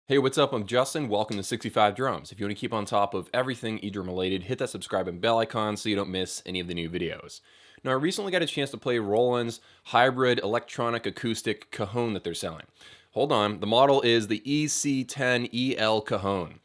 Hey, what's up? I'm Justin. Welcome to 65 Drums. If you want to keep on top of everything e-drum related, hit that subscribe and bell icon so you don't miss any of the new videos. Now, I recently got a chance to play Roland's hybrid electronic acoustic Cajon that they're selling. Hold on, the model is the EC10EL Cajon.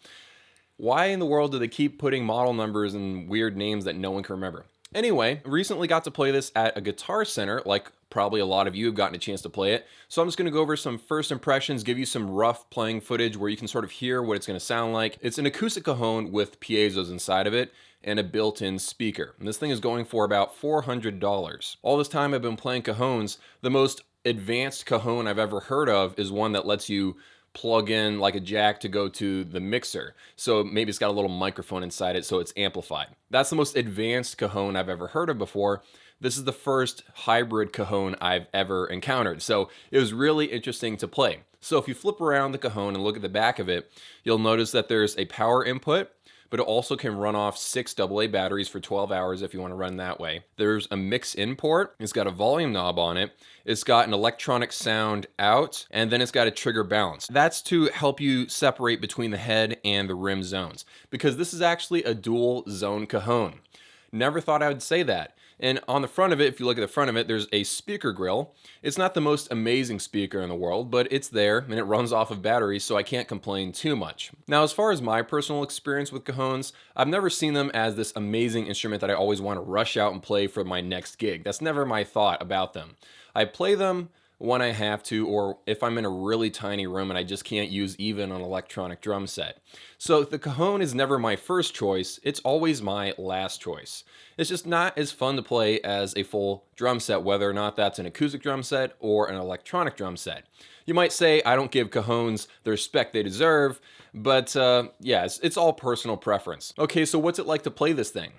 Why in the world do they keep putting model numbers and weird names that no one can remember? Anyway, recently got to play this at a guitar center, like probably a lot of you have gotten a chance to play it. So I'm just going to go over some first impressions, give you some rough playing footage where you can sort of hear what it's going to sound like. It's an acoustic cajon with piezos inside of it and a built-in speaker. And this thing is going for about $400. All this time I've been playing cajons, the most advanced cajon I've ever heard of is one that lets you plug in like a jack to go to the mixer. So maybe it's got a little microphone inside it so it's amplified. That's the most advanced cajon I've ever heard of before. This is the first hybrid cajon I've ever encountered. So it was really interesting to play. So if you flip around the cajon and look at the back of it, you'll notice that there's a power input, but it also can run off 6 AA batteries for 12 hours if you want to run that way. There's a mix in port. It's got a volume knob on it. It's got an electronic sound out, and then it's got a trigger balance. That's to help you separate between the head and the rim zones, because this is actually a dual zone cajon. Never thought I would say that. And on the front of it, if you look at the front of it, there's a speaker grill. It's not the most amazing speaker in the world, but it's there and it runs off of batteries, so I can't complain too much. Now, as far as my personal experience with cajons, I've never seen them as this amazing instrument that I always want to rush out and play for my next gig. That's never my thought about them. I play them when I have to, or if I'm in a really tiny room and I just can't use even an electronic drum set. So the cajon is never my first choice, it's always my last choice. It's just not as fun to play as a full drum set, whether or not that's an acoustic drum set or an electronic drum set. You might say I don't give cajons the respect they deserve, but yeah, it's all personal preference. Okay, so what's it like to play this thing?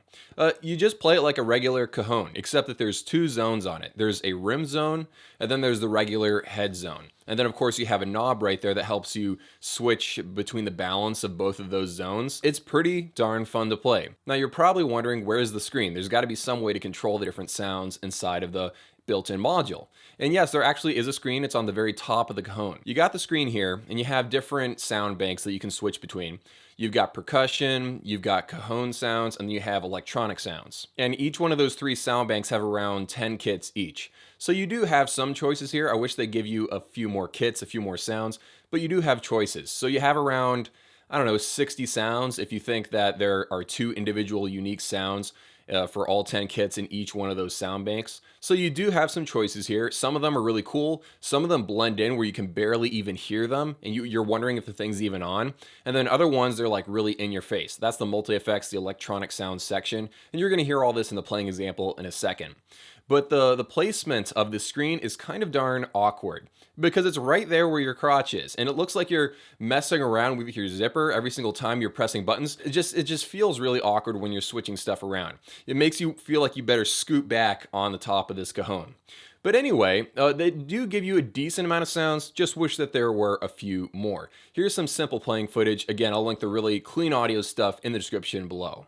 You just play it like a regular cajon, except that there's two zones on it. There's a rim zone, and then there's the regular head zone. And then of course you have a knob right there that helps you switch between the balance of both of those zones. It's pretty darn fun to play. Now you're probably wondering, where's the screen? There's got to be some way to control the different sounds inside of the built-in module. And yes, there actually is a screen. It's on the very top of the cajon. You got the screen here, and you have different sound banks that you can switch between. You've got percussion, you've got cajon sounds, and you have electronic sounds. And each one of those three sound banks have around 10 kits each. So you do have some choices here. I wish they give you a few more kits, a few more sounds, but you do have choices. So you have around, I don't know, 60 sounds if you think that there are two individual unique sounds for all 10 kits in each one of those sound banks. So you do have some choices here. Some of them are really cool. Some of them blend in where you can barely even hear them and you're wondering if the thing's even on. And then other ones, they're like really in your face. That's the multi-effects, the electronic sound section. And you're gonna hear all this in the playing example in a second. But the placement of the screen is kind of darn awkward because it's right there where your crotch is. And it looks like you're messing around with your zipper every single time you're pressing buttons. It just feels really awkward when you're switching stuff around. It makes you feel like you better scoot back on the top of this cajon. But anyway, they do give you a decent amount of sounds, just wish that there were a few more. Here's some simple playing footage. Again, I'll link the really clean audio stuff in the description below.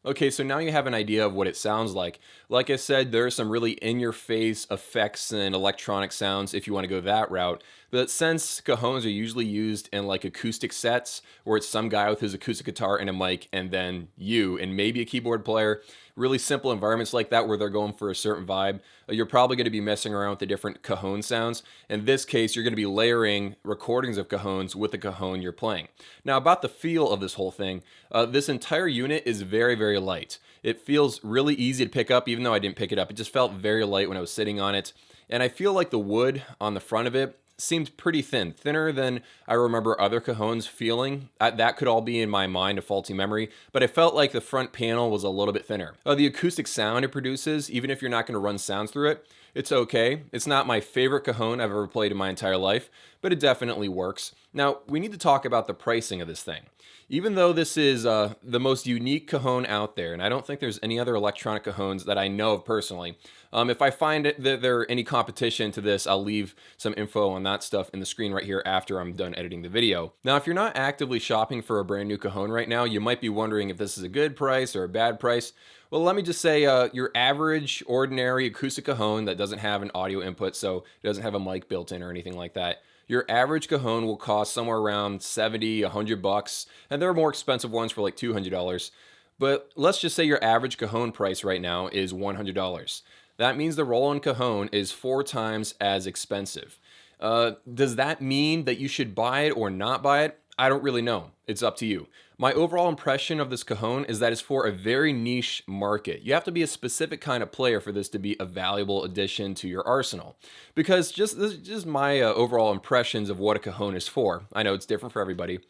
Okay, so now you have an idea of what it sounds like. Like I said, there are some really in-your-face effects and electronic sounds if you want to go that route. But since cajones are usually used in like acoustic sets, where it's some guy with his acoustic guitar and a mic, and then you and maybe a keyboard player, really simple environments like that where they're going for a certain vibe, you're probably going to be messing around with the different cajon sounds. In this case, you're going to be layering recordings of cajones with the cajon you're playing. Now, about the feel of this whole thing, this entire unit is very, very light. It feels really easy to pick up, even though I didn't pick it up. It just felt very light when I was sitting on it. And I feel like the wood on the front of it seemed pretty thin, thinner than I remember other cajones feeling. That could all be in my mind, a faulty memory, but I felt like the front panel was a little bit thinner. The acoustic sound it produces, even if you're not going to run sounds through it, it's okay. It's not my favorite cajon I've ever played in my entire life, but it definitely works. Now, we need to talk about the pricing of this thing. Even though this is the most unique cajon out there, and I don't think there's any other electronic cajones that I know of personally, if I find that there are any competition to this, I'll leave some info on that stuff in the screen right here after I'm done editing the video. Now, if you're not actively shopping for a brand new cajon right now, you might be wondering if this is a good price or a bad price. Well, let me just say your average, ordinary acoustic cajon that doesn't have an audio input, so it doesn't have a mic built in or anything like that, your average cajon will cost somewhere around 70, 100 bucks, and there are more expensive ones for like $200. But let's just say your average cajon price right now is $100. That means the Roland Cajon is 4 times as expensive. Does that mean that you should buy it or not buy it? I don't really know. It's up to you. My overall impression of this cajon is that it's for a very niche market. You have to be a specific kind of player for this to be a valuable addition to your arsenal. Because this is just my overall impressions of what a cajon is for. I know it's different for everybody.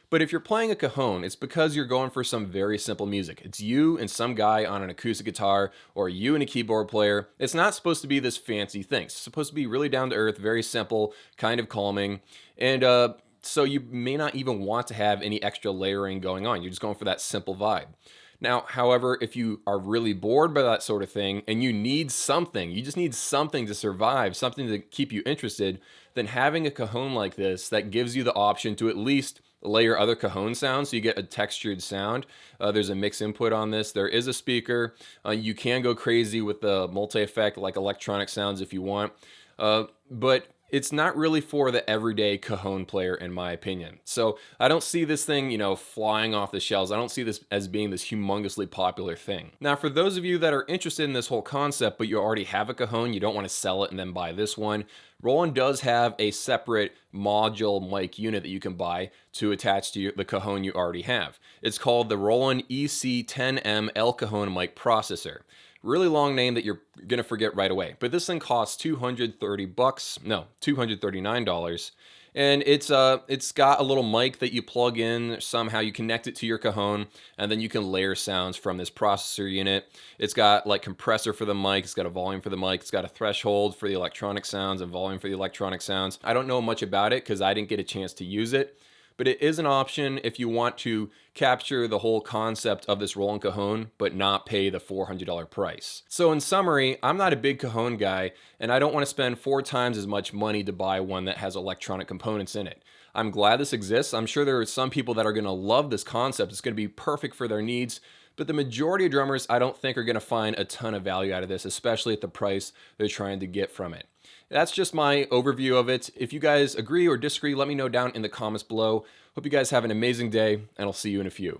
But if you're playing a cajon, it's because you're going for some very simple music. It's you and some guy on an acoustic guitar, or you and a keyboard player. It's not supposed to be this fancy thing. It's supposed to be really down to earth, very simple, kind of calming. And so you may not even want to have any extra layering going on. You're just going for that simple vibe. Now, however, if you are really bored by that sort of thing and you need something, you just need something to survive, something to keep you interested, then having a cajon like this that gives you the option to at least layer other cajon sounds so you get a textured sound. There's a mix input on this. There is a speaker. You can go crazy with the multi-effect like electronic sounds if you want. But it's not really for the everyday cajon player, in my opinion. So I don't see this thing, flying off the shelves. I don't see this as being this humongously popular thing. Now, for those of you that are interested in this whole concept, but you already have a cajon, you don't want to sell it and then buy this one, Roland does have a separate module mic unit that you can buy to attach to the cajon you already have. It's called the Roland EC10M El Cajon mic processor. Really long name that you're gonna forget right away. But this thing costs $239. And it's got a little mic that you plug in somehow. You connect it to your cajon, and then you can layer sounds from this processor unit. It's got like compressor for the mic. It's got a volume for the mic. It's got a threshold for the electronic sounds and volume for the electronic sounds. I don't know much about it because I didn't get a chance to use it. But it is an option if you want to capture the whole concept of this Roland Cajon, but not pay the $400 price. So in summary, I'm not a big cajon guy, and I don't want to spend 4 times as much money to buy one that has electronic components in it. I'm glad this exists. I'm sure there are some people that are going to love this concept. It's going to be perfect for their needs. But the majority of drummers, I don't think, are going to find a ton of value out of this, especially at the price they're trying to get from it. That's just my overview of it. If you guys agree or disagree, let me know down in the comments below. Hope you guys have an amazing day, and I'll see you in a few.